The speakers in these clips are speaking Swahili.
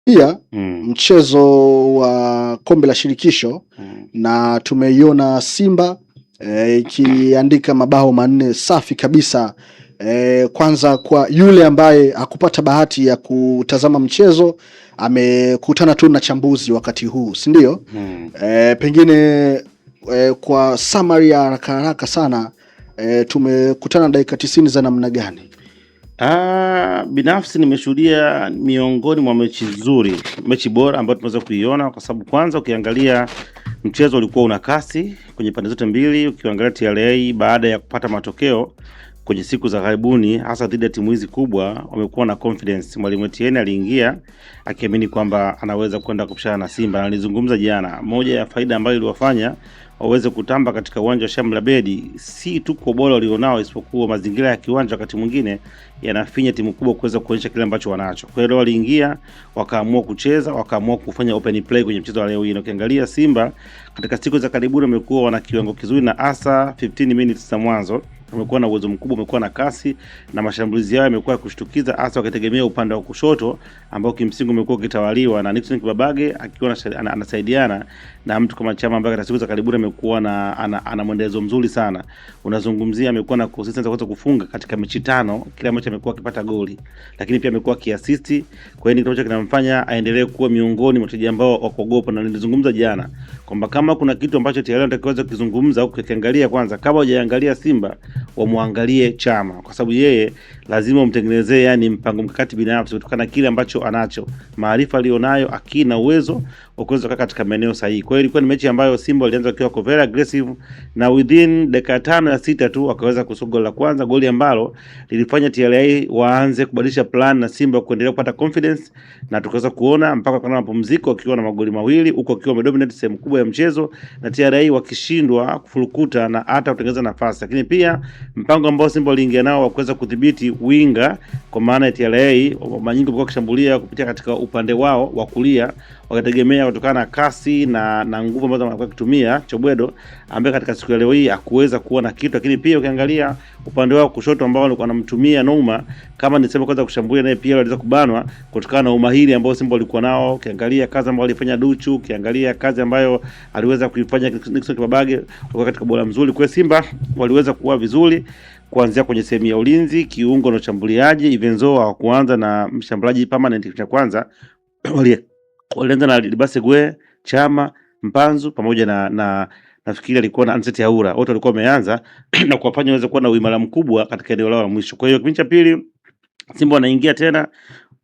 Pia mchezo wa kombe la shirikisho na tumeiona Simba ikiandika mabao manne safi kabisa. Kwanza kwa yule ambaye hakupata bahati ya kutazama mchezo, amekutana tu na chambuzi wakati huu, si ndio? Pengine kwa summary ya haraka haraka sana, tumekutana dakika 90 za namna gani? Binafsi nimeshuhudia miongoni mwa mechi nzuri, mechi bora ambayo tumeweza kuiona, kwa sababu kwanza ukiangalia mchezo ulikuwa una kasi kwenye pande zote mbili. Ukiangalia TRA baada ya kupata matokeo kwenye siku za karibuni, hasa dhidi ya timu hizi kubwa, wamekuwa na confidence. Mwalimu Etienne aliingia akiamini kwamba anaweza kwenda kupishana na Simba, na nilizungumza jana, moja ya faida ambayo iliwafanya waweze kutamba katika uwanja wa Shamla Bedi si tu kwa bora walionao, isipokuwa mazingira ya kiwanja wakati mwingine yanafinya timu kubwa kuweza kuonyesha kile ambacho wanacho. Kwa hiyo waliingia, wakaamua kucheza, wakaamua kufanya open play kwenye mchezo wa leo hii. Ukiangalia Simba katika siku za karibuni wamekuwa wana kiwango kizuri, na hasa 15 minutes za mwanzo wamekuwa na uwezo mkubwa, wamekuwa na kasi na mashambulizi yao yamekuwa kushtukiza, hasa wakitegemea upande wa kushoto ambao kimsingi umekuwa ukitawaliwa na Nixon Kibabage akiwa anasaidiana na mtu kama Chama ambaye katika siku za karibuni amekuwa na ana mwendelezo mzuri sana. Unazungumzia amekuwa na consistency kuweza kufunga katika mechi 5, kila mechi amekuwa akipata goli, lakini pia amekuwa akiassist. Kwa hiyo ni kitu ambacho kinamfanya aendelee kuwa miongoni mwa wachezaji ambao wakuogopa, na nilizungumza jana kwamba kama kuna kitu ambacho TRA anatakiwa kuzungumza au kukiangalia, kwanza kama hujaangalia Simba wamwangalie Chama, kwa sababu yeye lazima umtengenezee yani mpango mkakati binafsi kutokana na kile ambacho anacho, maarifa alionayo, akina uwezo wa kuweza kukaa katika maeneo sahihi. Kwa hiyo ilikuwa ni mechi ambayo Simba walianza wakiwa very aggressive, na within dakika 5 ya 6 tu wakaweza kusoga goli la kwanza, goli ambalo lilifanya TRA waanze kubadilisha plan na Simba kuendelea kupata confidence, na tukaweza kuona mpaka kwa mapumziko wakiwa na magoli mawili, huko wakiwa wamedominate sehemu kubwa ya mchezo na TRA wakishindwa kufurukuta na hata kutengeneza nafasi. Lakini pia mpango ambao Simba waliingia nao wa kuweza kudhibiti winga, kwa maana ya TRA mara nyingi walikuwa kushambulia kupitia katika upande wao wa kulia, wakategemea kutokana na kasi na nguvu ambazo wanakuwa kutumia Chobwedo, ambaye katika siku ya leo hii hakuweza kuwa na kitu. Lakini pia ukiangalia upande wao kushoto ambao walikuwa wanamtumia Nouma kama nisema kwanza kushambulia, naye pia waliweza kubanwa kutokana na umahiri ambao Simba walikuwa nao. Ukiangalia kazi ambayo alifanya Duchu, ukiangalia kazi ambayo aliweza kuifanya Nixon Kibabage kwa katika bora mzuri, kwa Simba waliweza kuwa vizuri kuanzia kwenye sehemu ya ulinzi, kiungo na ushambuliaji. Ivenzo hawakuanza na mshambuliaji permanent cha kwanza, walianza na Libasegwe, Chama, Mpanzu pamoja na nafikiri alikuwa na Anseti Aura. Wote walikuwa wameanza na kuwafanya waweze kuwa na uimara mkubwa katika eneo lao la mwisho. Kwa hiyo kipindi cha pili Simba wanaingia tena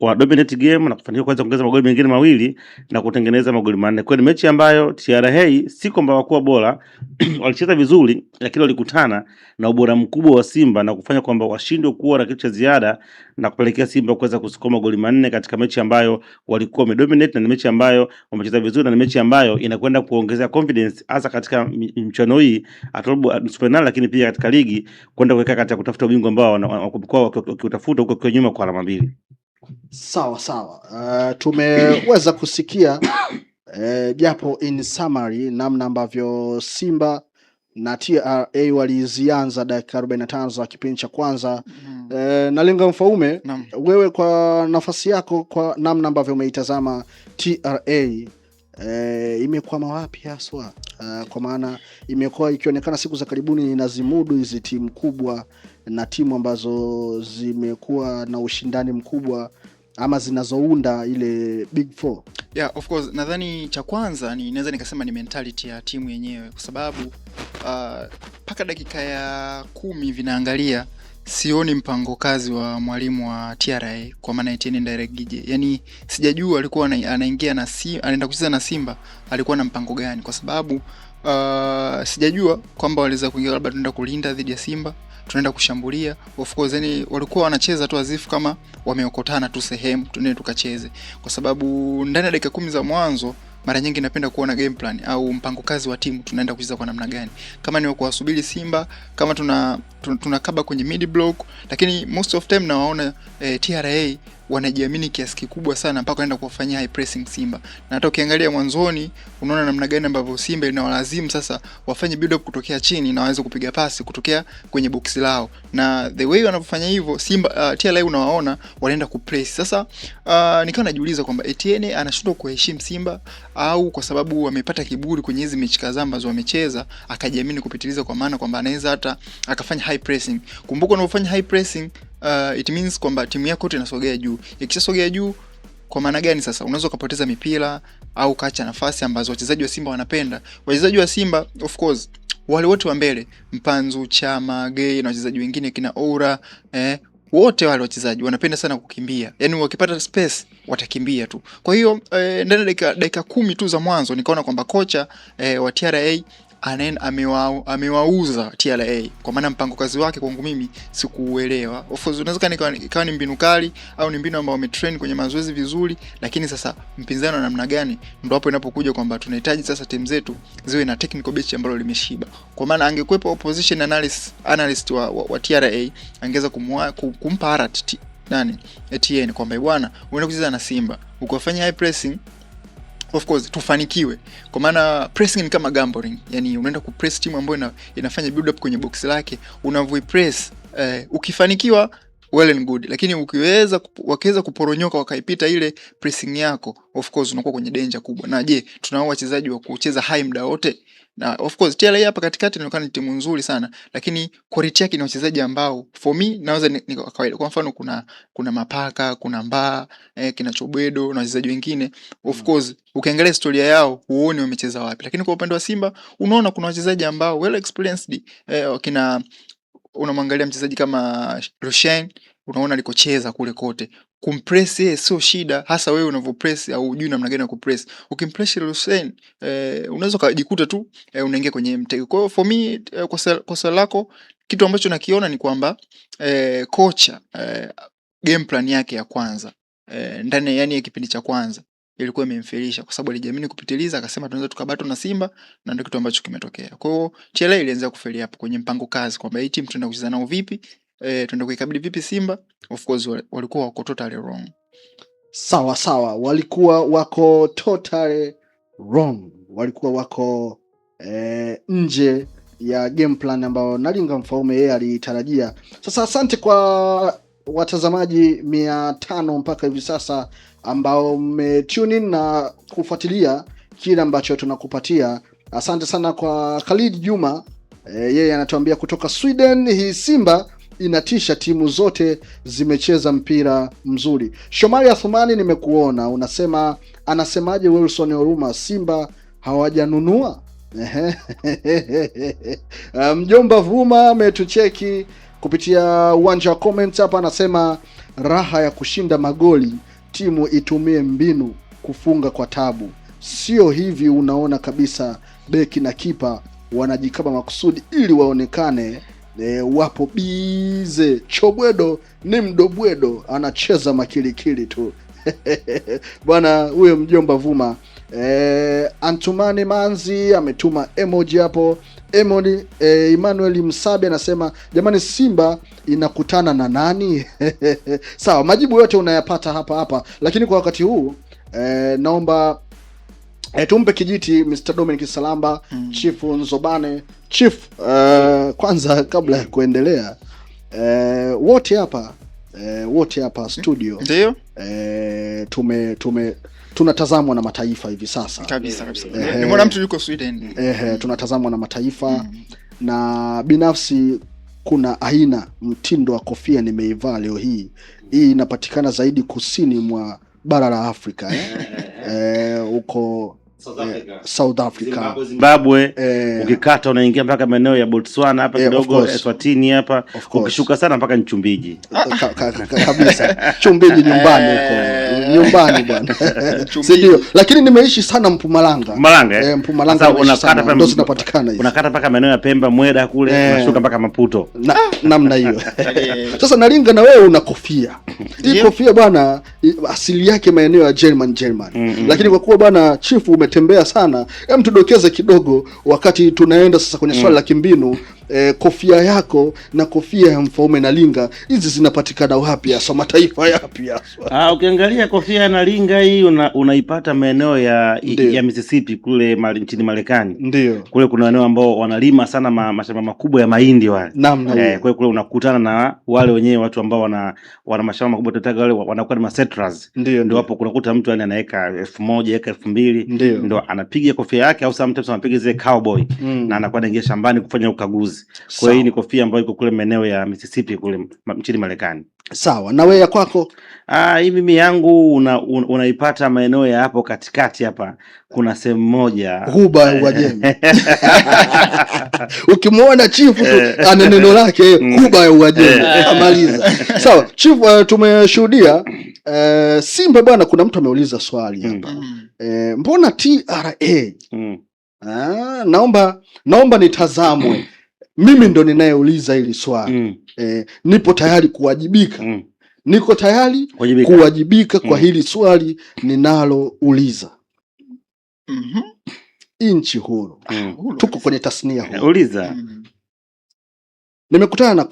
wa dominate game na kufanikiwa kuweza kuongeza magoli mengine mawili na kutengeneza magoli manne. Kwa hiyo mechi ambayo TRA si kwamba wakuwa bora walicheza vizuri, lakini walikutana na ubora mkubwa wa Simba na kufanya kwamba washindwe kuwa na kitu cha ziada na kupelekea Simba kuweza kusukuma magoli manne katika mechi ambayo walikuwa wamedominate, na ni mechi ambayo wamecheza vizuri, na ni mechi ambayo inakwenda kuongezea confidence hasa katika mchuano hii atobo nusu finali, lakini pia katika ligi kwenda kuweka katika kutafuta ubingwa ambao wanakuwa wakitafuta huko kwa nyuma kwa alama 2. Sawa. Tumeweza kusikia japo in summary namna ambavyo Simba na TRA walizianza dakika 45 za kipindi cha kwanza. Nalenga Mfaume, wewe kwa nafasi yako, kwa namna ambavyo umeitazama TRA, imekwama wapi haswa? Kwa maana imekuwa ikionekana siku za karibuni inazimudu hizi timu kubwa na timu ambazo zimekuwa na ushindani mkubwa ama zinazounda ile Big Four. Yeah, of course. Nadhani cha kwanza naweza nikasema ni mentality ya timu yenyewe, kwa sababu paka dakika ya 10 vinaangalia sioni mpango kazi wa mwalimu wa TRA kwa maana Etienne Ndairagije. Yaani sijajua alikuwa anaingia na anaenda kucheza na Simba alikuwa na mpango gani, kwa sababu sijajua kwamba waliweza kuingia labda tunaenda kulinda dhidi ya Simba, tunaenda kushambulia. Of course, yani walikuwa wanacheza tu azifu kama wameokotana tu sehemu tuende tukacheze, kwa sababu ndani ya dakika 10 za mwanzo mara nyingi napenda kuona game plan au mpango kazi wa timu tunaenda kucheza kwa namna gani, kama ni kuwasubiri Simba, kama tunakaba kwenye mid block. Lakini most of time nawaona TRA wanajiamini kiasi kikubwa sana mpaka wanaenda kuwafanyia high pressing Simba. Na hata ukiangalia mwanzoni unaona namna gani ambavyo Simba inawalazimu sasa wafanye build up kutokea chini na waweze kupiga pasi kutokea kwenye box lao. Na the way wanavyofanya hivyo Simba TRA unawaona wanaenda kupress. Sasa nikawa najiuliza kwamba Etienne anashindwa kuheshimu Simba au kwa sababu wamepata kiburi kwenye hizi mechi kadhaa ambazo wamecheza akajiamini kupitiliza, kwa maana kwamba anaweza hata akafanya high pressing. Kumbuka unapofanya high pressing it means kwamba timu yako yote inasogea juu. Ikishasogea juu kwa maana gani sasa? Unaweza kupoteza mipira au kaacha nafasi ambazo wachezaji wa Simba wanapenda. Wachezaji wa Simba of course wale wote wa mbele, Mpanzu, Chama, Gay na wachezaji wengine kina Oura, wote wale wachezaji wanapenda sana kukimbia. Yaani wakipata space watakimbia tu. Kwa hiyo ndani dakika 10 tu za mwanzo nikaona kwamba kocha wa TRA amewauza TRA, kwa maana mpango kazi wake kwangu mimi sikuuelewa. Of course unaweza ikawa ni mbinu kali au ni mbinu ambayo wametrain kwenye mazoezi vizuri, lakini sasa mpinzani wa namna gani, ndio hapo inapokuja kwamba tunahitaji sasa timu zetu ziwe na technical bench ambalo limeshiba. Kwa maana angekuepo opposition analyst wa TRA angeweza kumpa harat Etienne kwamba bwana unaenda kucheza na Simba ukafanya high pressing, of course tufanikiwe, kwa maana pressing ni kama gambling. Yani unaenda kupress timu ambayo inafanya build up kwenye box lake, unavyoipress ukifanikiwa well and good, lakini wakiweza kuporonyoka wakaipita ile pressing yako, of course unakuwa kwenye danger kubwa. Na je, tunao wachezaji wa kucheza high muda wote? Na of course TRA hapa katikati inaonekana ni timu nzuri sana, lakini quality yake ni wachezaji ambao for me naweza ni kawaida. Kwa mfano kuna Mapaka, kuna Mbaa, kina Chobwedo na wachezaji wengine. Of course ukiangalia historia yao huoni wamecheza wapi, lakini kwa upande wa Simba unaona kuna wachezaji ambao well experienced, unamwangalia mchezaji kama Roshan, unaona alikocheza kule kote. Kumpress yeye sio shida, hasa wewe unavyopress au unajui namna gani ya kupress. Ukimpress Hussein unaweza kujikuta tu unaingia kwenye mtego. Kwa hiyo for me kwa swali lako, kitu ambacho nakiona ni kwamba kocha game plan yake ya kwanza ndani yani ya kipindi cha kwanza ilikuwa imemfelisha, kwa sababu alijiamini kupitiliza, akasema tunaweza tukabato na Simba, na ndio kitu ambacho kimetokea. Kwa hiyo TRA ilianza kufeli hapo kwenye mpango kazi kwamba hii timu tunaenda kucheza nao vipi, tunaenda kuikabili vipi Simba. Of course walikuwa wako totally wrong. Sawa, walikuwa wako totally wrong, walikuwa wako nje ya game plan ambayo Nalinga Mfaume yeye alitarajia. Sasa asante kwa watazamaji 500 mpaka hivi sasa ambao mmetune in na kufuatilia kile ambacho tunakupatia. Asante sana kwa Khalid Juma, yeye anatuambia kutoka Sweden, hii Simba inatisha, timu zote zimecheza mpira mzuri. Shomari Athumani, nimekuona unasema, anasemaje Wilson Oruma, Simba hawajanunua? Mjomba Vuma ametucheki kupitia uwanja wa comment hapa, anasema raha ya kushinda magoli, timu itumie mbinu kufunga kwa tabu, sio hivi. Unaona kabisa beki na kipa wanajikaba makusudi ili waonekane wapo bize. Chobwedo ni mdobwedo, anacheza makilikili tu. Bwana huyo mjomba Vuma. Antumani Manzi ametuma emoji hapo. Emmanuel Msabe anasema jamani, Simba inakutana na nani? Sawa, majibu yote unayapata hapa, lakini kwa wakati huu naomba tumpe kijiti Mr. Dominic Salamba, Chief Nzobane. Chief, kwanza kabla ya kuendelea, wote hapa studio ndio tunatazamwa na mataifa hivi sasa. Kabisa. Nimeona mtu yuko Sweden. Tunatazamwa na mataifa na binafsi kuna aina mtindo wa kofia nimeivaa leo hii. Hii inapatikana zaidi kusini mwa bara la Afrika huko South Africa, Zimbabwe, ukikata unaingia mpaka maeneo ya Botswana hapa kidogo, Eswatini hapa, ukishuka sana mpaka Mchumbiji. Kabisa. Chumbiji nyumbani huko. Nyumbani bwana. Sio, lakini nimeishi sana Mpumalanga. Mpumalanga unakata pale, ndio zinapatikana hizo. Unakata mpaka maeneo ya Pemba, Mweda kule, unashuka mpaka Maputo. Namna hiyo. Sasa Nalinga, na wewe una kofia. Hii kofia bwana asili yake maeneo ya German. Lakini kwa kuwa bwana Chief umetembea sana, hem tudokeze kidogo wakati tunaenda sasa kwenye swali la kimbinu. kofia yako na kofia ya Mfaume Nalinga hizi zinapatikana wapi hasa, mataifa yapi hasa? Ukiangalia kofia ya Nalinga hii unaipata maeneo ya Mississippi kule nchini Marekani. Ndio. Kule kuna eneo ambao wanalima sana mashamba makubwa ya mahindi wale. Namna kwa kule unakutana na wale wenyewe watu ambao wana mashamba makubwa, tunataka wale wanakuwa ni settlers. Ndio hapo kunakuta mtu yani anaweka 1000 eka 2000 ndio anapiga kofia yake, au sometimes anapiga zile cowboy na anakuwa anaingia shambani kufanya ukaguzi. Kwa hiyo ni kofia ambayo iko kule maeneo ya Mississippi kule nchini Marekani. Sawa. Na wewe ya kwako? Hii mimi yangu unaipata maeneo ya hapo katikati hapa. Kuna sehemu moja Ghuba ya Uajemi. Ukimwona chifu tu ana neno lake Ghuba ya Uajemi. Amaliza. Sawa, chifu, tumeshuhudia Simba bwana, kuna mtu ameuliza swali hapa. Mbona TRA? Naomba nitazamwe. Mimi ndo ninayeuliza hili swali. Nipo tayari kuwajibika. Niko tayari kuwajibika kwa hili swali ninalouliza. Nchi huru. Tuko kwenye tasnia huru. Uliza. Nimekutana na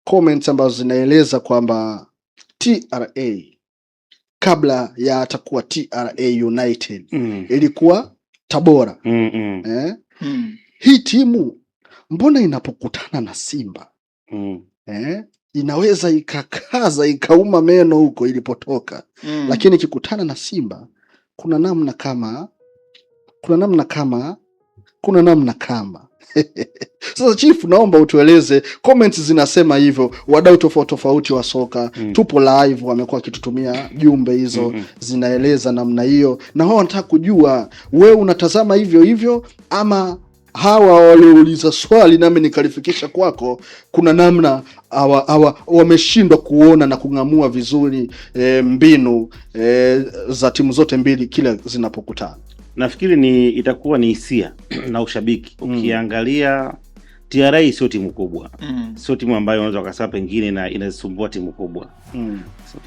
comments ambazo zinaeleza kwamba TRA kabla ya atakuwa TRA United ilikuwa Tabora. Hii timu mbona inapokutana na Simba inaweza ikakaza ikauma meno huko ilipotoka, lakini ikikutana na Simba kuna namna kama Sasa chifu, naomba utueleze, comments zinasema hivyo, wadau tofauti wa soka tupo live wamekuwa wakitutumia jumbe hizo zinaeleza namna hiyo, na wao wanataka kujua wewe unatazama hivyo ama hawa waliouliza swali nami nikalifikisha kwako, kuna namna wameshindwa kuona na kung'amua vizuri mbinu za timu zote mbili kila zinapokutana. Nafikiri itakuwa ni hisia na ushabiki. Ukiangalia TRA sio timu kubwa. Sio timu ambayo unaweza ukasema pengine na inasumbua timu kubwa. So,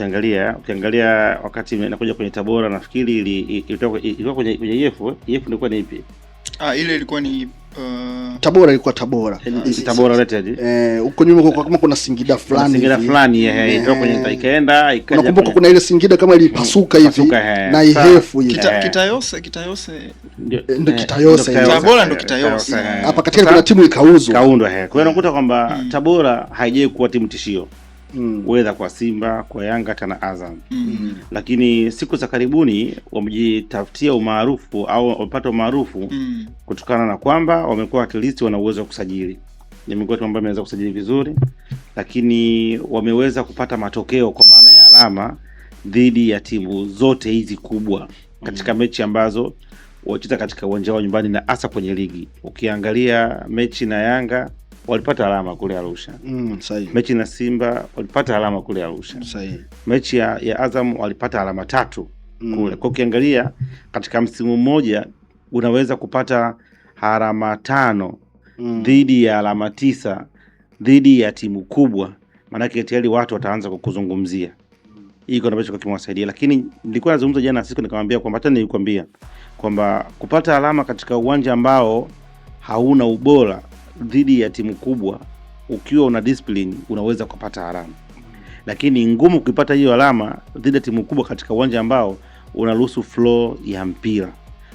ukiangalia wakati inakuja kwenye Tabora, nafikiri ilikuwa kwenye EF ilikuwa ni ipi? Ile ilikuwa ni Tabora, ilikuwa Tabora. Tabora United. Huko nyuma kama kuna Singida fulani ilikuwa kwenye ikaenda ikaja. Nakumbuka kuna ile Singida kama ilipasuka hivi na ihefu hivi. Kitayose ndio Kitayose. Tabora ndio Kitayose. Hapa katika kuna timu kaundwa. Kwa hiyo unakuta kwamba Tabora haijai kuwa timu tishio. Whether kwa Simba, kwa Yanga, hata na Azam. Lakini siku za karibuni wamejitafutia umaarufu au wamepata umaarufu kutokana na kwamba wamekuwa at least wana uwezo wa kusajili. Nimekuwa tu ambao wameweza kusajili vizuri, lakini wameweza kupata matokeo kwa maana ya alama dhidi ya timu zote hizi kubwa katika mechi ambazo wacheza katika uwanja wa nyumbani na hasa kwenye ligi. Ukiangalia mechi na Yanga walipata alama kule Arusha. Sahihi. Mechi na Simba walipata alama kule Arusha. Sahihi. Mechi ya Azam walipata alama 3 kule. Kwa ukiangalia katika msimu mmoja unaweza kupata alama 5 dhidi ya alama 9 dhidi ya timu kubwa, maana yake tayari watu wataanza kukuzungumzia. Hii kwa sababu kimewasaidia, lakini nilikuwa nazungumza jana siku nikamwambia kwamba hata nilikwambia kwamba kupata alama katika uwanja ambao hauna ubora dhidi ya timu kubwa, ukiwa una discipline unaweza kupata alama, lakini ngumu kuipata hiyo alama dhidi ya timu kubwa katika uwanja ambao unaruhusu flow ya mpira,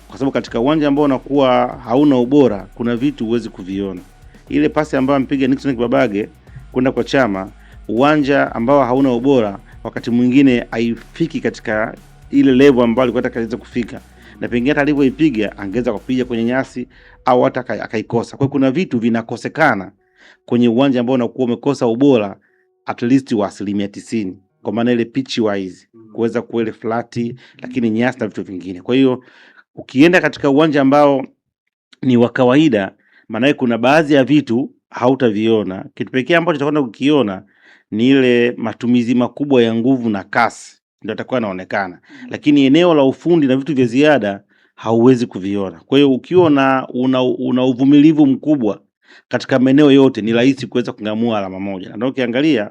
kwa sababu katika uwanja ambao unakuwa hauna ubora kuna vitu huwezi kuviona. Ile pasi ambayo ampiga Nixon Kibabage kwenda kwa Chama, uwanja ambao hauna ubora wakati mwingine haifiki katika ile level ambayo alikuwa anataka kufika, na pengine hata alivyoipiga angeweza kupiga kwenye nyasi au hata akaikosa. Kwa hiyo kuna vitu vinakosekana kwenye uwanja ambao unakuwa umekosa ubora at least wa 90%, kwa maana ile pitch wise kuweza kuele flat, lakini nyasi na vitu vingine. Kwa hiyo ukienda katika uwanja ambao ni wa kawaida, maana kuna baadhi ya vitu hautaviona. Kitu pekee ambacho utakwenda kukiona ni ile matumizi makubwa ya nguvu na kasi ndio atakuwa anaonekana, lakini eneo la ufundi na vitu vya ziada hauwezi kuviona. Kwa hiyo ukiwa una uvumilivu mkubwa katika maeneo yote, ni rahisi kuweza kungamua alama moja. Na ndio ukiangalia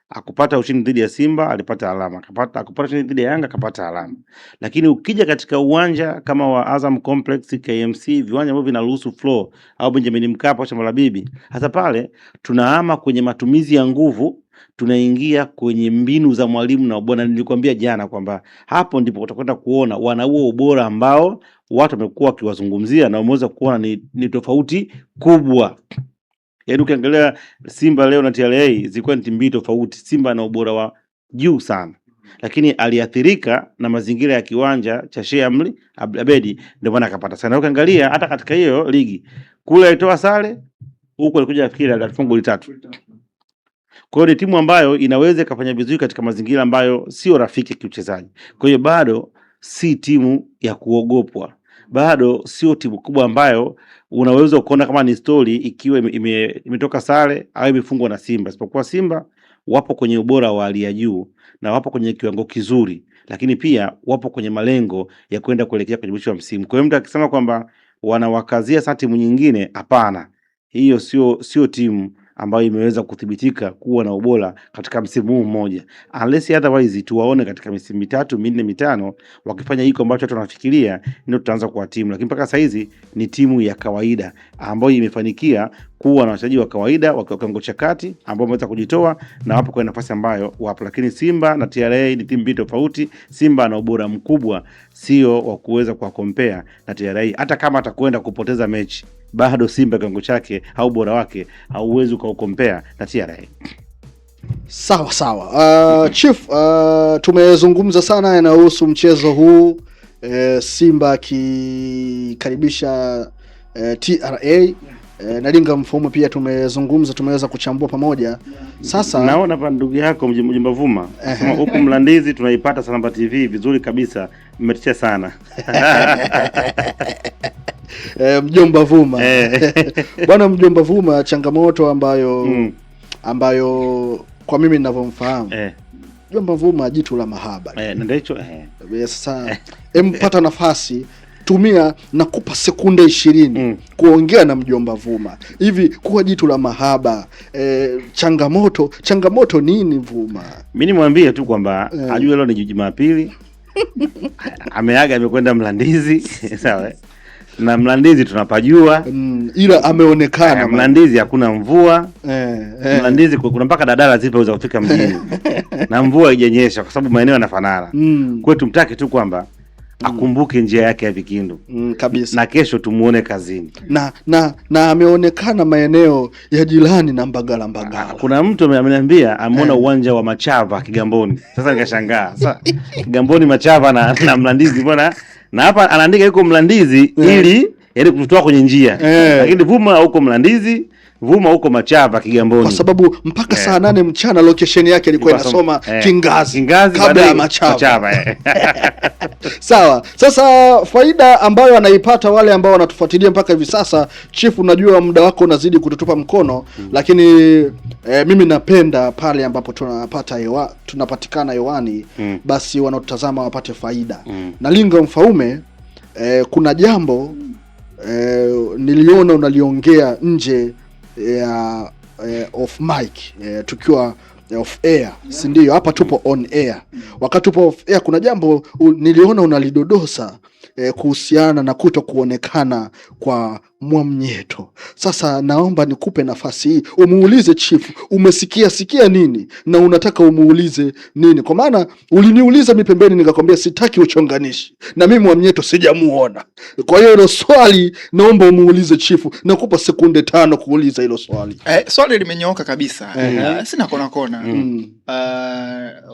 Akupata ushindi dhidi ya Simba alipata alama, akupata ushindi dhidi ya Yanga akapata alama. Lakini ukija katika uwanja kama wa Azam Complex, KMC, viwanja ambavyo vinaruhusu flow, au Benjamin Mkapa au Shamba Bibi, hasa pale tunahama kwenye matumizi ya nguvu, tunaingia kwenye mbinu za mwalimu na ubora. Nilikwambia jana kwamba hapo ndipo utakwenda kuona wana huo ubora ambao watu wamekuwa wakiwazungumzia na umeweza kuona ni tofauti kubwa. Yaani ukiangalia Simba leo na TRA zilikuwa ni timu mbili tofauti. Simba ana ubora wa juu sana, lakini aliathirika na mazingira ya kiwanja cha Sheikh Amri Abedi, ndio maana akapata sana. Ukiangalia hata katika hiyo ligi kule alitoa sare, huko alikuja afikiri alifunga goli 3. Kwa hiyo ni timu ambayo inaweza kufanya vizuri katika mazingira ambayo sio rafiki kiuchezaji. Kwa hiyo bado si timu ya kuogopwa. Bado sio timu kubwa ambayo unaweza kuona kama ni story ikiwa imetoka sare au imefungwa na Simba. Isipokuwa Simba wapo kwenye ubora wa hali ya juu na wapo kwenye kiwango kizuri, lakini pia wapo kwenye malengo ya kwenda kuelekea kwenye mwisho wa msimu. Kwa hiyo mtu akisema kwamba wanawakazia sana timu nyingine, hapana. Hiyo sio timu ambayo imeweza kuthibitika kuwa na ubora katika msimu huu mmoja, unless otherwise tuwaone katika misimu 3, 4, 5 wakifanya hiko ambacho watu wanafikiria, ndio tutaanza kuwa timu. Lakini mpaka sasa hizi ni timu ya kawaida ambayo imefanikia kuwa na wachezaji wa kawaida wa kiwango cha kati ambao wameweza kujitoa na wapo kwa nafasi ambayo wapo. Lakini Simba na TRA ni timu mbili tofauti. Simba ana ubora mkubwa, sio wa kuweza kwa compare na TRA. Hata kama atakwenda kupoteza mechi, bado Simba kiwango chake au ubora wake hauwezi ukaukompea na TRA. Sawa. Chief, tumezungumza sana yanayohusu mchezo huu, Simba akikaribisha TRA, na Linga Mfumo pia tumeweza kuchambua pamoja. Sasa naona hapa ndugu yako Mjomba Vuma anasema huku Mlandizi tunaipata Salamba TV vizuri kabisa, mmetisha sana. Mjomba Vuma bwana, Mjomba Vuma, changamoto ambayo kwa mimi ninavyomfahamu Mjomba Vuma jitu la mahaba, ndio hicho. Sasa empata nafasi, tumia nakupa sekunde 20 kuongea na Mjomba Vuma hivi kuwa jitu la mahaba. Changamoto nini Vuma? Mimi nimwambie tu kwamba ajue leo ni Jumapili. Ameaga amekwenda Mlandizi sawa, na Mlandizi tunapajua, ila ameonekana Mlandizi hakuna mvua. Mlandizi kuna mpaka dadala zipo za kufika mjini na mvua haijanyesha kwa sababu maeneo yanafanana. Kwa hiyo tumtaki tu kwamba akumbuke njia yake ya Vikindu kabisa, na kesho tumuone kazini. Na ameonekana maeneo ya jirani na Mbagala. Kuna mtu ameniambia ameona uwanja wa Machava Kigamboni. Sasa nikashangaa. Sasa Kigamboni Machava na Mlandizi, mbona na hapa anaandika yuko Mlandizi ili yaani kutoa kwenye njia. Lakini Vuma huko Mlandizi, Vuma huko Machava Kigamboni. Kwa sababu mpaka saa 8 mchana location yake ilikuwa inasoma Kingazi kabla ya Machava. Sawa. Sasa faida ambayo anaipata wale ambao wanatufuatilia mpaka hivi sasa, Chief, unajua muda wako unazidi kututupa mkono, lakini mimi napenda pale ambapo tunapatikana hewani, basi wanaotazama wapate faida. Na Linga Mfaume, kuna jambo niliona unaliongea nje ya off mic, tukiwa off air, si ndio? Hapa tupo on air. Wakati tupo off air kuna jambo niliona unalidodosa kuhusiana na kuto kuonekana kwa Mwamnyeto. Sasa naomba nikupe nafasi hii umuulize Chief, umesikia nini na unataka umuulize nini? Kwa maana uliniuliza mimi pembeni nikakwambia sitaki uchonganishi na mimi Mwamnyeto sijamuona. Kwa hiyo hilo swali naomba umuulize Chief, nakupa sekunde 5 kuuliza hilo swali. Swali limenyooka kabisa. Sina kona.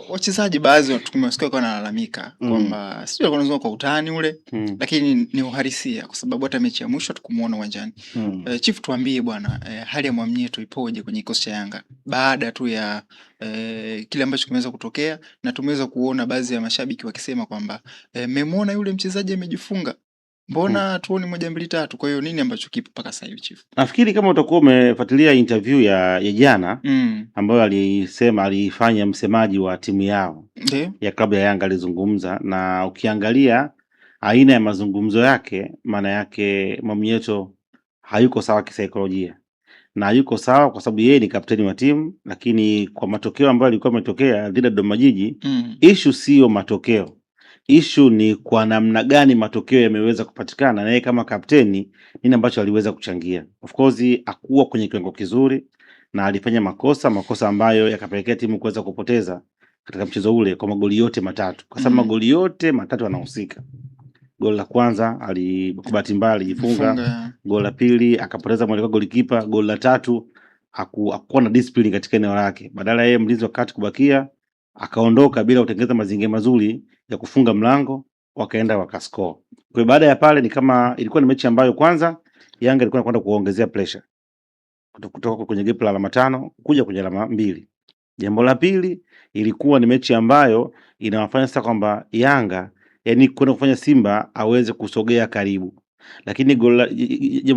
Wachezaji baadhi tumesikia kwa wanalalamika kwamba sio wanazungumza kwa utani ule, lakini ni uhalisia kwa sababu hata mechi ya mwisho tukumuona uwanjani. Chief, tuambie bwana, hali ya Mwamnyeto ipoje kwenye kikosi cha Yanga baada tu ya kile ambacho kimeweza kutokea, na tumeweza kuona baadhi ya mashabiki wakisema kwamba mmemwona yule mchezaji amejifunga, mbona tuone 1 2 3. Kwa hiyo nini ambacho kipo mpaka sasa hivi Chief? Nafikiri kama utakuwa umefuatilia interview ya jana ambayo alifanya msemaji wa timu yao ya klabu ya Yanga, alizungumza, na ukiangalia aina ya mazungumzo yake, maana yake Mwamnyeto hayuko sawa kisaikolojia. na yuko sawa kwa sababu yeye ni kapteni wa timu, lakini kwa matokeo ambayo yalikuwa yametokea dhidi ya Dodoma Jiji, issue sio matokeo. Issue ni kwa namna gani matokeo yameweza kupatikana na yeye kama kapteni nini ambacho aliweza kuchangia. Of course hakuwa kwenye kiwango kizuri na alifanya makosa ambayo yakapelekea timu kuweza kupoteza katika mchezo ule kwa magoli yote matatu. Kwa sababu magoli yote matatu yanahusika. Goli la kwanza bahati mbaya alijifunga, goli la pili akapoteza mwelekeo golikipa, goli la tatu hakuwa na discipline katika eneo lake. Badala yeye mlinzi wa kati kubakia, akaondoka bila kutengeneza mazingira mazuri ya kufunga mlango, wakaenda wakascore. Kwa hiyo baada ya pale ni kama ilikuwa ni mechi ambayo kwanza Yanga ilikuwa inakwenda kuongezea pressure kutoka kwenye gap la alama 5 kuja kwenye alama 2. Jambo la pili ilikuwa ni mechi ambayo inawafanya sasa kwamba Yanga yani kwenda kufanya Simba aweze kusogea karibu. Lakini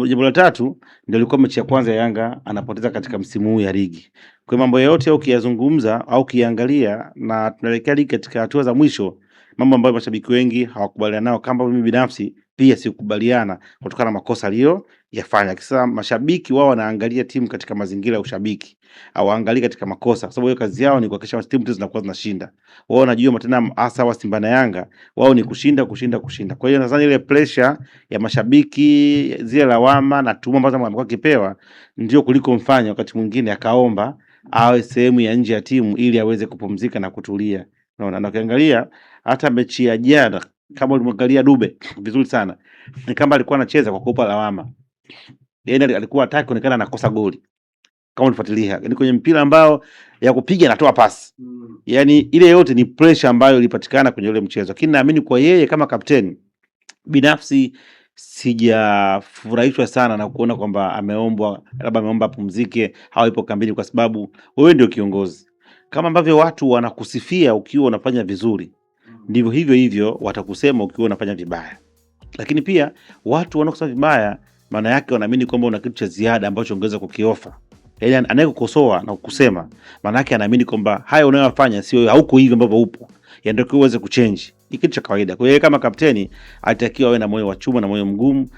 jambo la tatu ndio ilikuwa mechi ya kwanza ya Yanga anapoteza katika msimu huu ya ligi. Kwa mambo yote ukiyazungumza au kiangalia na tunaelekea ligi katika hatua za mwisho, mambo ambayo mashabiki wengi hawakubaliana nao, kama mimi binafsi pia sikubaliana kutokana na makosa yafanya. Kisa mashabiki wao wanaangalia timu katika mazingira ya ushabiki, hawaangalii katika makosa, kwa sababu hiyo kazi yao ni kuhakikisha timu tu zinakuwa zinashinda. Wao wanajua matena hasa wa Simba na Yanga, wao ni kushinda. Kwa hiyo nadhani ile pressure ya mashabiki, zile lawama na tuhuma ambazo amekuwa kipewa ndio kuliko mfanya wakati mwingine akaomba awe sehemu ya nje ya timu ili aweze kupumzika na kutulia. Unaona, na ukiangalia hata mechi ya jana kama ulimwangalia Dube vizuri sana, ni kama alikuwa anacheza kwa kuopa lawama. Yeye alikuwa hataki kuonekana anakosa goli. Kama unafuatilia, yani kwenye mpira ambao ya kupiga anatoa pasi. Yani ile yote ni pressure ambayo ilipatikana kwenye ule mchezo. Lakini naamini kwa yeye kama kapteni binafsi sijafurahishwa sana na kuona kwamba ameomba pumzike au ipo kambini, kwa sababu wewe ndio kiongozi. Kama ambavyo watu wanakusifia ukiwa unafanya vizuri, ndivyo hivyo watakusema ukiwa unafanya vibaya. Lakini pia watu wanaokusema vibaya, maana yake wanaamini kwamba una kitu cha ziada ambacho ungeweza kukiofa. Yaani anayekukosoa na kukusema, maana yake anaamini kwamba haya unayofanya sio hauko hivyo ambavyo upo. Yaani ndio uweze kuchange. Ni kitu cha kawaida. Kwa hiyo kama kapteni alitakiwa awe na moyo wa chuma na moyo mgumu.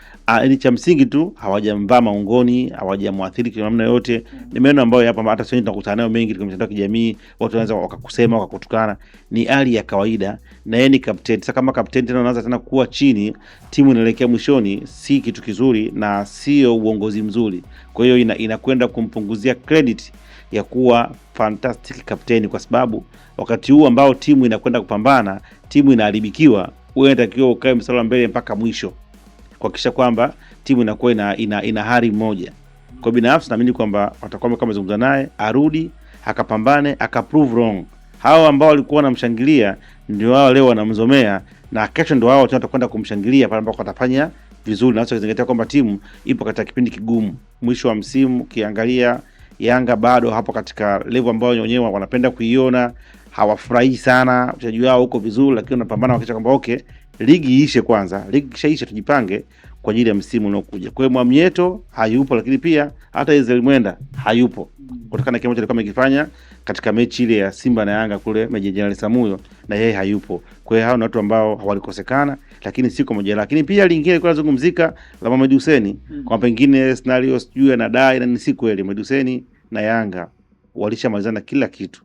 Ni cha msingi tu hawajamvaa maungoni, hawajamwathiri kwa namna yote. Ni maneno ambayo hapa hata sisi tunakutana nayo mengi kwenye mitandao ya kijamii, watu wanaanza wakakusema, wakakutukana. Ni hali ya kawaida na yeye ni kapteni. Sasa kama kapteni tena unaanza tena kuwa chini, timu inaelekea mwishoni, si kitu kizuri na sio uongozi mzuri. Kwa hiyo inakwenda kumpunguzia credit ya kuwa fantastic kapteni, kwa sababu wakati huu ambao timu inakwenda kupambana, timu inaharibikiwa, wewe unatakiwa ukae msala mbele mpaka mwisho kuhakikisha kwamba timu inakuwa ina hari moja. Kwa binafsi naamini kwamba watakuwa kama zungumza naye arudi akapambane akaprove wrong. Hao ambao walikuwa wanamshangilia ndio wao leo wanamzomea, na kesho ndio wao watakwenda kumshangilia pale ambapo atafanya vizuri, na kuzingatia kwamba timu ipo katika kipindi kigumu. Mwisho wa msimu kiangalia Yanga bado hapo katika level ambayo wenyewe wanapenda kuiona, hawafurahi sana, wachezaji wao huko vizuri, lakini wanapambana wakisha kwamba okay, ligi iishe kwanza, ligi kishaisha tujipange kwa ajili ya msimu unaokuja. Kwa hiyo Mwamnyeto hayupo, lakini pia hata Israel Mwenda hayupo kutokana na kile ambacho alikuwa amekifanya katika mechi ile ya Simba na Yanga kule Meja Jenerali Samuyo, na yeye hayupo. Kwa hiyo hao ni watu ambao hawalikosekana, lakini si kwa moja. Lakini pia lingine ilikuwa lazungumzika la Mohamed Hussein, kwa pengine scenario sijui anadai, na ni si kweli. Mohamed Hussein na Yanga walishamalizana kila kitu,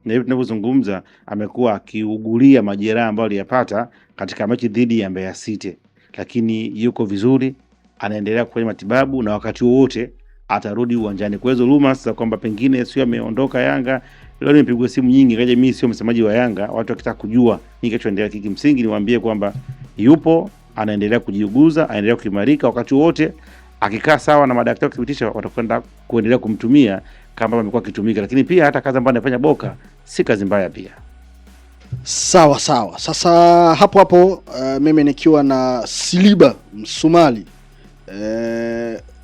na hivi tunavyozungumza amekuwa akiugulia majeraha ambayo aliyapata katika mechi dhidi ya Mbeya City, lakini yuko vizuri, anaendelea kufanya matibabu na wakati wote atarudi uwanjani. Kwa hizo rumors za kwamba pengine sio ameondoka Yanga, leo nimepigwa simu nyingi, kaje mimi sio msemaji wa Yanga, watu wakitaka kujua nini kinachoendelea. Kimsingi niwaambie kwamba yupo, anaendelea kujiuguza, anaendelea kuimarika, wakati wote akikaa sawa na madaktari kuthibitisha watakwenda kuendelea kumtumia kama amekuwa akitumika. Lakini pia hata kazi ambayo anafanya Boka si kazi mbaya pia. Sawa. Sasa hapo mimi nikiwa na Siliba Msumali,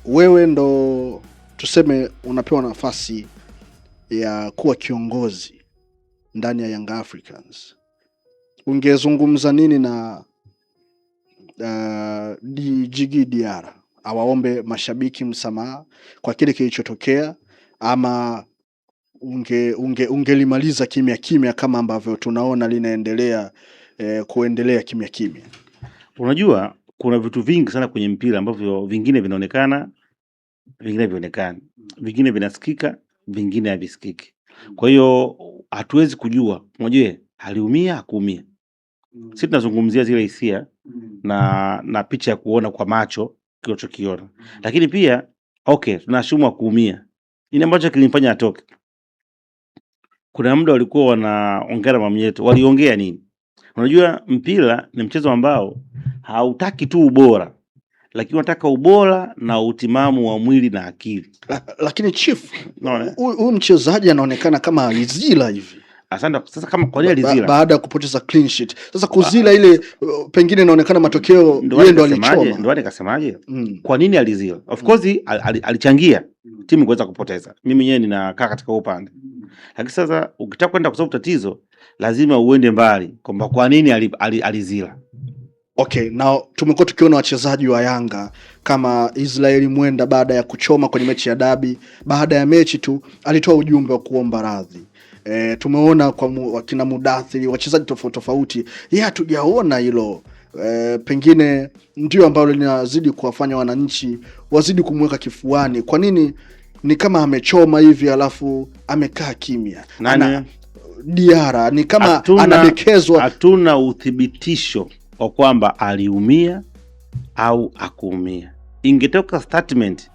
wewe ndo tuseme unapewa nafasi ya kuwa kiongozi ndani ya Young Africans, ungezungumza nini na Djigui Diarra? Awaombe mashabiki msamaha kwa kile kilichotokea, ama ungelimaliza kimya kama ambavyo tunaona linaendelea kuendelea kimya? Unajua kuna vitu vingi sana kwenye mpira ambavyo vingine vinaonekana vingine vionekani, vingine vinasikika, vingine havisikiki. Kwa hiyo hatuwezi kujua mmoja aliumia hakuumia. Sisi tunazungumzia zile hisia na picha ya kuona kwa macho kilichokiona, lakini pia tunashumu kuumia. Nini ambacho kilimfanya atoke? Kuna muda walikuwa wanaongea na mama yetu, waliongea nini? Unajua mpira ni mchezo ambao hautaki tu ubora, lakini unataka ubora na utimamu wa mwili na akili. Lakini chief, huyu mchezaji anaonekana kama alizila hivi. Asante. Sasa kama kwa nini alizila? Baada ya kupoteza clean sheet. Sasa kuzila ile pengine inaonekana matokeo yeye ndo alichoma. Ndio nikasemaje? Kwa nini alizila? Of course alichangia timu kuweza kupoteza. Mimi mwenyewe ninakaa katika upande. Lakini sasa ukitaka kwenda kusolve tatizo lazima uende mbali kwamba kwa nini alizila. Okay, now tumekuwa tukiona wachezaji wa Yanga kama Israeli Mwenda baada ya kuchoma kwenye mechi ya dabi, baada ya mechi tu alitoa ujumbe wa kuomba radhi. Tumeona kwa wakina Mudathiri, wachezaji tofauti. Hatujaona hilo. Pengine ndio ambalo linazidi kuwafanya wananchi wazidi kumweka kifuani. Kwa nini ni kama amechoma hivi alafu amekaa kimya? Diara ni kama anadekezwa. Hatuna uthibitisho kwa kwamba aliumia au akuumia. Ingetoka statement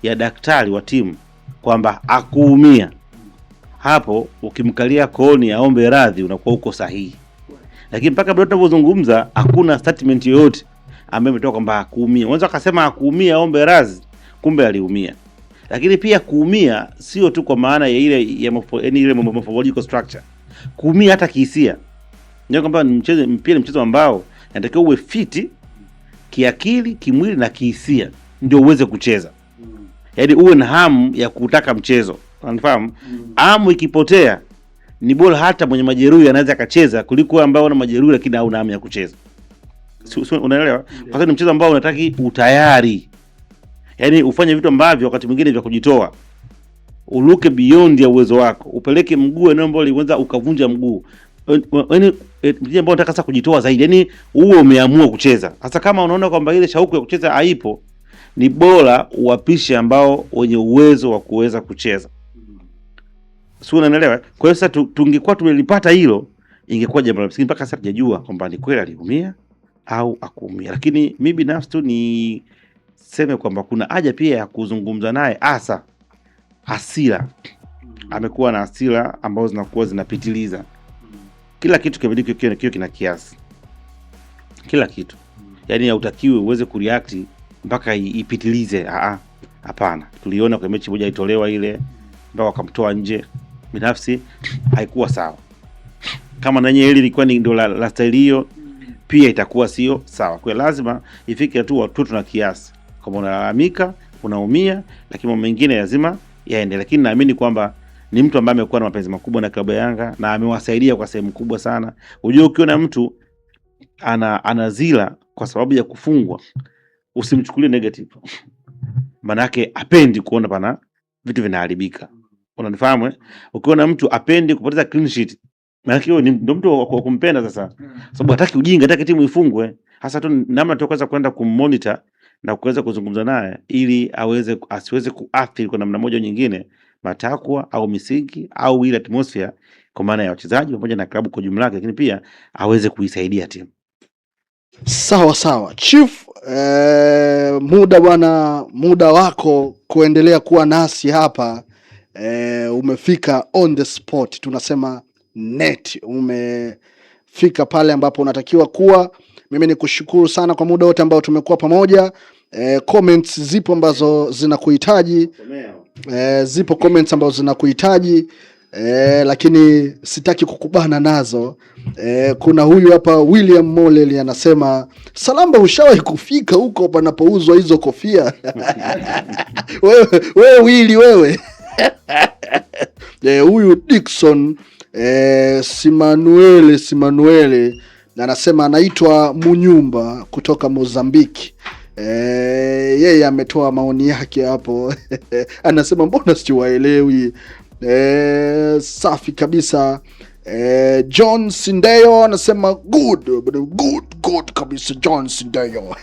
ya daktari wa timu kwamba akuumia, hapo ukimkalia kooni aombe radhi unakuwa uko sahihi. Lakini mpaka bado tunapozungumza hakuna statement yoyote ambayo imetoka kwamba akuumia. Unaweza kusema akuumia aombe radhi, kumbe aliumia. Lakini pia kuumia sio tu kwa maana ya ile morphological structure. Kuumia hata kihisia. Ndio kwamba mchezo ambao inatakiwa uwe fiti kiakili, kimwili na kihisia ndio uweze kucheza. Yaani uwe na hamu ya kutaka mchezo. Unafahamu? Hamu ikipotea ni bora hata mwenye majeruhi anaweza akacheza kuliko ambao ana majeruhi lakini hauna hamu ya kucheza. Unaelewa? Kwa sababu ni mchezo ambao unataka utayari. Yaani ufanye vitu ambavyo wakati mwingine vya kujitoa. Uruke beyond ya uwezo wako. Upeleke mguu eneo ambalo uliweza ukavunja mguu. Yaani mchezo ambao unataka sasa kujitoa zaidi. Yaani uwe umeamua kucheza. Hasa kama unaona kwamba ile shauku ya kucheza haipo, ni bora uwapishe ambao wenye uwezo wa kuweza kucheza. Sio, unaelewa? Kwa hiyo sasa tungekuwa tumelipata hilo, ingekuwa jambo la msingi. Mpaka sasa tujajua kwamba ni kweli aliumia au akuumia. Lakini mimi binafsi tu ni seme kwamba kuna haja pia ya kuzungumza naye, hasa hasira. Amekuwa na hasira ambazo zinakuwa zinapitiliza. Kila kitu kibadilike kina kiasi. Kila kitu. Yaani hautakiwi uweze kureact mpaka ipitilize. Hapana. Tuliona kwa mechi moja itolewa ile mpaka wakamtoa nje. Binafsi haikuwa sawa. Kama na yeye ilikuwa ndio la style hiyo, pia itakuwa sio sawa. Kwa lazima ifike tu watu tuna kiasi. Kama unalalamika, unaumia, lakini mambo mengine lazima yaende. Lakini naamini kwamba ni mtu ambaye amekuwa na mapenzi makubwa na klabu ya Yanga na amewasaidia kwa sehemu kubwa sana. Unajua ukiona mtu anazila kwa sababu ya kufungwa, usimchukulie negative. Manake apendi kuona pana vitu vinaharibika. Unanifahamu? Ukiona mtu apendi kupoteza clean sheet, maana hiyo ndio mtu wa kumpenda sasa. Sababu hataki ujinga, hataki timu ifungwe. Hasa tu namna tukaweza kwenda kummonitor na kuweza kuzungumza naye ili asiweze kuathiri kwa namna moja nyingine matakwa au misingi au ile atmosphere kwa maana ya wachezaji pamoja na klabu kwa jumla yake, lakini pia aweze kuisaidia timu. Sawa. Chief, muda wako kuendelea kuwa nasi hapa umefika on the spot. Tunasema net. Umefika pale ambapo unatakiwa kuwa. Mimi nikushukuru sana kwa muda wote ambao tumekuwa pamoja. Comments zipo ambazo zinakuhitaji. Zipo comments ambazo zinakuhitaji. Lakini sitaki kukubana nazo. Kuna huyu hapa William Moleli anasema, Salamba ushawahi kufika huko panapouzwa hizo kofia? wewe Willy wewe. Huyu Dickson Simanuele anasema anaitwa Munyumba kutoka Mozambiki. Yeye ametoa maoni yake hapo. Anasema mbona siwaelewi. Safi kabisa. John Sindeyo anasema good kabisa John Sindeyo.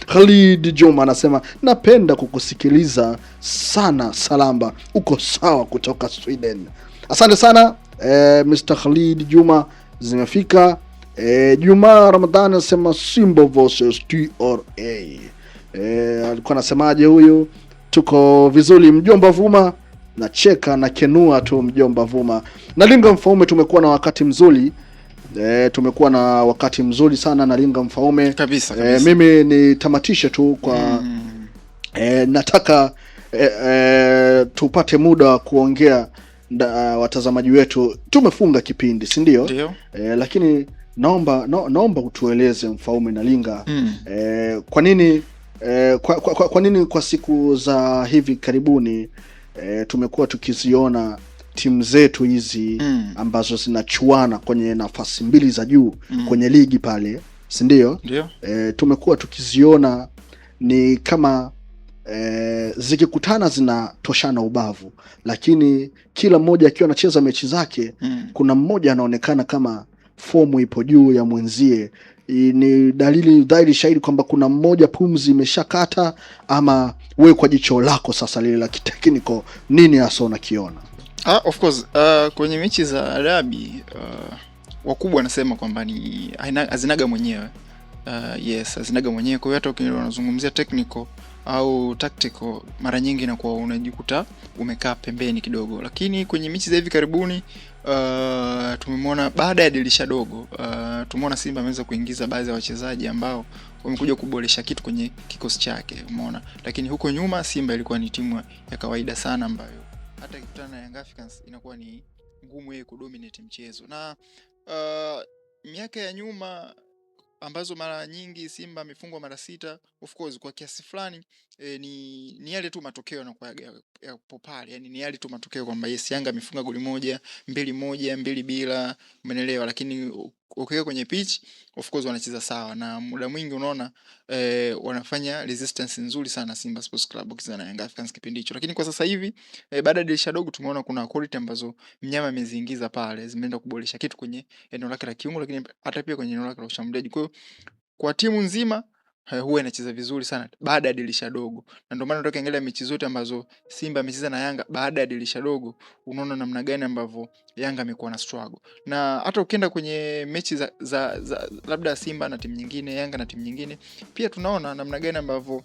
Khalid Juma anasema napenda kukusikiliza sana Salamba, uko sawa kutoka Sweden. Asante sana Mr. Khalid Juma, zimefika. Juma Ramadhani anasema Simba versus TRA. Alikuwa anasemaje huyu? Tuko vizuri mjomba Vuma, na cheka na kenua tu mjomba Vuma. Nalinga Mfaume, tumekuwa na wakati mzuri. Tumekuwa na wakati mzuri sana Nalinga Mfaume kabisa. Mimi nitamatishe tu kwa nataka tupate muda wa kuongea watazamaji wetu. Tumefunga kipindi, si ndio? Lakini naomba utueleze Mfaume Nalinga, kwa nini kwa nini kwa siku za hivi karibuni tumekuwa tukiziona timu zetu hizi ambazo zinachuana kwenye nafasi mbili za juu kwenye ligi pale, si ndio? Tumekuwa tukiziona ni kama zikikutana zinatoshana ubavu, lakini kila mmoja akiwa anacheza mechi zake kuna mmoja anaonekana kama fomu ipo juu ya mwenzie. Ni dalili dhahiri shahidi kwamba kuna mmoja pumzi imeshakata, ama wewe kwa jicho lako sasa lile la kitekniko nini hasa unakiona? Of course kwenye mechi za derby wakubwa wanasema kwamba ni hazinaga mwenyewe. Yes, hazinaga mwenyewe. Kwa hiyo hata ukiwa unazungumzia technical au tactical, mara nyingi inakuwa unajikuta umekaa pembeni kidogo. Lakini kwenye mechi za hivi karibuni tumemwona baada ya dirisha dogo tumeona Simba ameweza kuingiza baadhi ya wachezaji ambao wamekuja kuboresha kitu kwenye kikosi chake, umeona. Lakini huko nyuma Simba ilikuwa ni timu ya kawaida sana ambayo hata ikikutana na Young Africans inakuwa ni ngumu yeye kudominate mchezo. Na miaka ya nyuma ambazo mara nyingi Simba amefungwa mara 6, of course kwa kiasi fulani ni yale tu matokeo yanakuwa yapo pale, yani ni yale tu matokeo kwamba yes, Yanga amefunga goli 1, 2-1, 2-0, umeelewa. Lakini ukiwa kwenye pitch of course wanacheza sawa, na muda mwingi unaona wanafanya resistance nzuri sana Simba Sports Club ukicheza na Young Africans kipindi hicho. Lakini kwa sasa hivi baada ya dirisha dogo tumeona kuna quality ambazo mnyama ameziingiza pale, zimeenda kuboresha kitu kwenye eneo lake la kiungo, lakini hata pia kwenye eneo lake la ushambuliaji. Kwa hiyo kwa timu nzima huwa inacheza vizuri sana baada ya dirisha dogo, na ndio maana unataka angalia mechi zote ambazo Simba amecheza na Yanga baada ya dirisha dogo, unaona namna gani ambavyo Yanga amekuwa na struggle. Na hata ukienda kwenye mechi za labda Simba na timu nyingine, Yanga na timu nyingine, pia tunaona namna gani ambavyo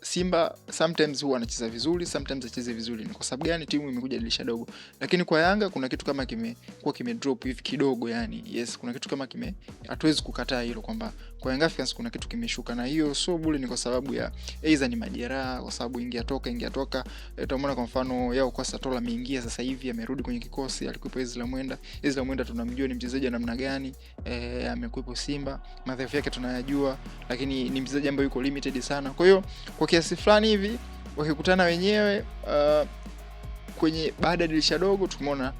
Simba sometimes huwa anacheza vizuri, sometimes acheze vizuri. Ni kwa sababu gani? Timu imekuja dirisha dogo. Lakini kwa Yanga kuna kitu kama kime drop hivi kidogo, yani yes, kuna kitu kama hatuwezi kukataa hilo kwamba kwa Young Africans kuna kitu kimeshuka, na hiyo so bure ni kwa sababu ya aidha ni majeraha, kwa sababu ingia toka. Tumeona kwa mfano yao kwa Satola ameingia sasa hivi, amerudi kwenye kikosi. Alikuwa Ezra Mwenda tunamjua ni mchezaji namna gani, amekuepo Simba, madhaifu yake tunayajua, lakini ni mchezaji ambaye yuko limited sana. Kwa hiyo kwa kiasi fulani hivi wakikutana wenyewe kwenye baada ya dirisha dogo tumeona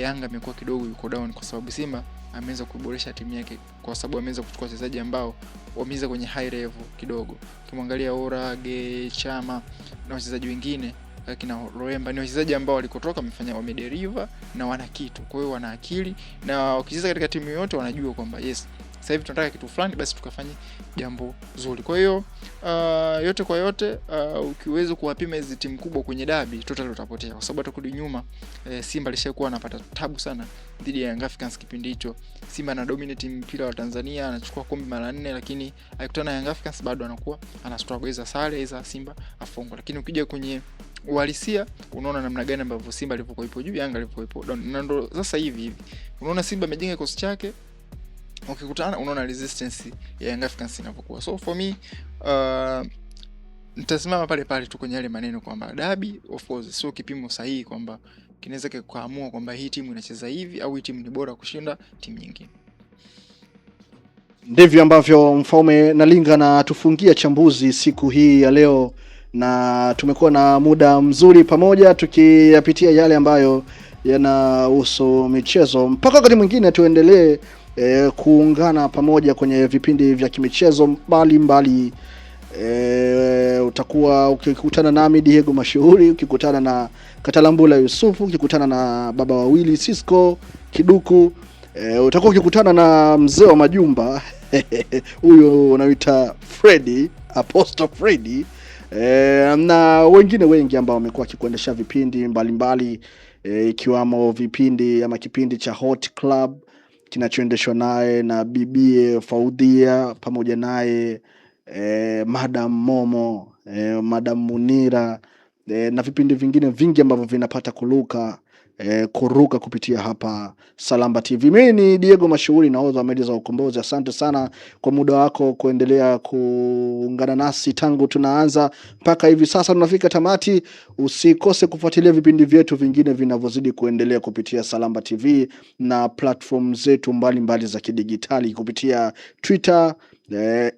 Yanga amekuwa kidogo yuko down, kwa sababu Simba ameweza kuboresha timu yake, kwa sababu ameweza kuchukua wachezaji ambao wameza kwenye high level kidogo. Ukimwangalia Orage, Chama na wachezaji wengine kina Roemba, ni wachezaji ambao walikotoka wamederiva na wana kitu. Kwa hiyo wana akili, na wakicheza katika timu yote wanajua kwamba yes, sasa hivi tunataka kitu fulani, basi tukafanye jambo zuri. Kwa hiyo yote kwa yote ukiweza kuwapima hizi timu kubwa kwenye dabi total utapotea, kwa sababu tukudi nyuma Simba alishakuwa anapata tabu sana dhidi ya Young Africans kipindi hicho. Simba ana dominate mpira wa Tanzania, anachukua kombe mara 4, lakini akikutana na Young Africans bado anakuwa ana struggle za sare za Simba afungwa. Lakini ukija kwenye uhalisia unaona namna gani ambavyo Simba alipokuwa ipo juu, Yanga alipokuwa ipo down. Na ndo sasa hivi unaona Simba amejenga kikosi chake, ukikutana unaona resistance ya Young Africans inapokuwa. So for me nitasimama pale tu kwenye yale maneno kwamba dabi of course sio kipimo sahihi kwamba kinaweza kuamua kwamba hii timu inacheza hivi au hii timu ni bora kushinda timu nyingine. Ndivyo ambavyo Mfaume Nalinga na tufungia chambuzi siku hii ya leo, na tumekuwa na muda mzuri pamoja tukiyapitia yale ambayo yanahusu michezo. Mpaka wakati mwingine tuendelee kuungana pamoja kwenye vipindi vya kimichezo mbalimbali Utakuwa ukikutana nami Diego Mashuhuri, ukikutana na Katalambula Yusufu, ukikutana na baba wawili Cisco Kiduku, utakuwa ukikutana na mzee wa majumba huyo unaita Freddy, Apostle Freddy, na wengine wengi ambao wamekuwa wakikuendesha vipindi mbalimbali, ikiwamo vipindi ama kipindi cha Hot Club kinachoendeshwa naye na bibie Faudhia, pamoja naye Madam Momo, Madam Munira, na vipindi vingine vingi ambavyo vinapata kuruka kupitia hapa Salamba TV. Mimi ni Diego Mashuhuri, nahodha wa Meli za Ukombozi. Asante sana kwa muda wako kuendelea kuungana nasi tangu tunaanza mpaka hivi sasa tunafika tamati. Usikose kufuatilia vipindi vyetu vingine vinavyozidi kuendelea kupitia Salamba TV na platform zetu mbalimbali za kidigitali kupitia Twitter,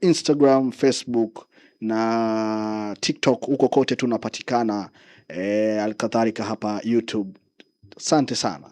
Instagram, Facebook na TikTok. Huko kote tunapatikana, alkadhalika hapa YouTube. Asante sana.